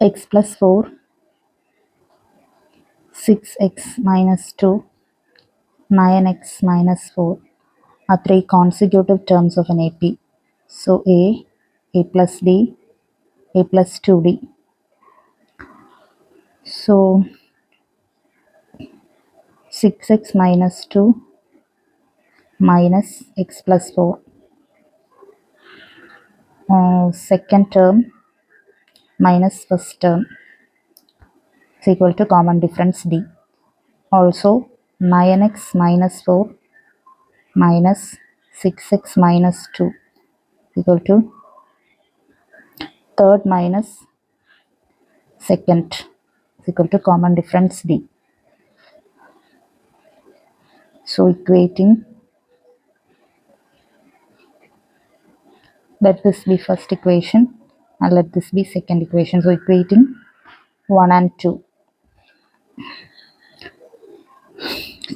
x plus 4, 6x minus 2, 9x minus 4 are three consecutive terms of an AP. So A plus D, A plus 2D. So 6x minus 2 minus x plus 4. Second term minus first term is equal to common difference D. Also 9x minus 4 minus 6x minus 2 equal to third minus second is equal to common difference D. So equating, let this be first equation and let this be second equation. So equating 1 and 2.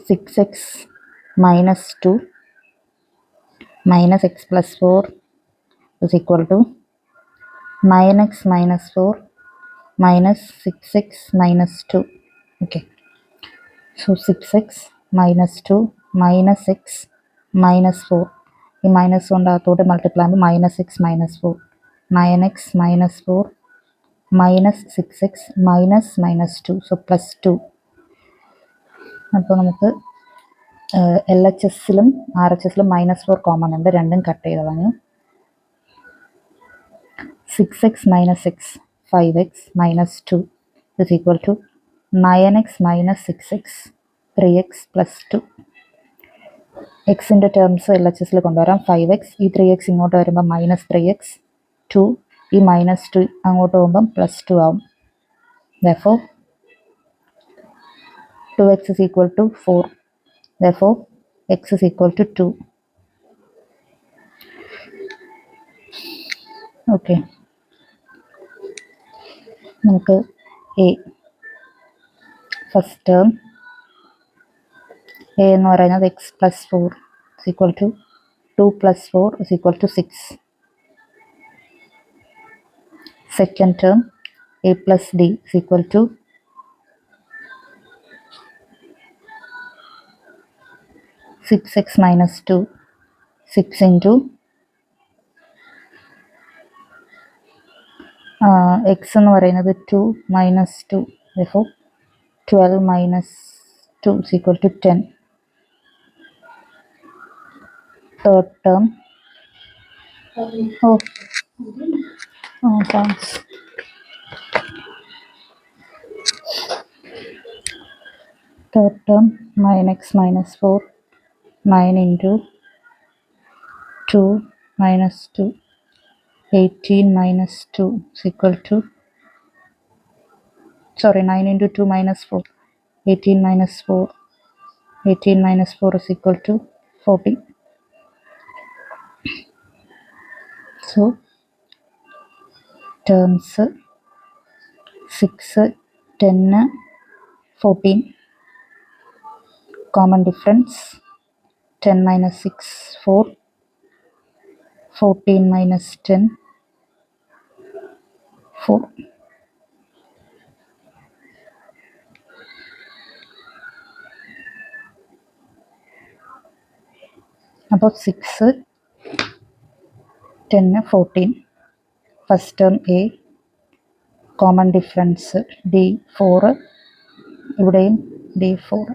6x minus 2 minus x plus 4 is equal to 9x minus 4 minus 6x minus 2. Okay. So 6x minus 2 minus x minus 4. The minus 1 multiply minus x minus 4. 9x minus 4 minus 6x minus 2. So plus 2. അപ്പോൾ നമുക്ക് LHSലും RHSലും -4 common ഉണ്ട്, രണ്ടും cut ചെയ്ത് കളഞ്ഞു. 6x minus x 5x minus 2 is equal to 9x minus 6x 3x plus 2. എക്സിൻ്റെ terms LHSൽ കൊണ്ടുവരാം. 5x, ഈ 3x ഇങ്ങോട്ട് വരുമ്പോൾ -3x, 2 ഈ -2 അങ്ങോട്ട് പോകുമ്പം +2 ആവും. Therefore 2x is equal to 4. Therefore x is equal to 2. Okay. നമുക്ക് A ഫസ്റ്റ് ടേം A എന്ന് പറയുന്നത് x plus 4 is equal to 2 plus 4 is equal to 6. Second term A plus D is equal to 6x minus 2, 6 into x എന്ന് പറയുന്നത് 2 minus 2. Therefore 12 minus 2 is equal to 10. Third term, thanks. Third term 9x minus 4, 9 into 2 minus 2, 18 minus 2 is equal to, 9 into 2 minus 4, 18 minus 4, 18 minus 4 is equal to 40. So terms 6, 10, 14. Common difference 10 minus 6, 4, 14 minus 10, 4. About 6, 10, 14. First term A, common difference D4, ഇവിടെയും D4.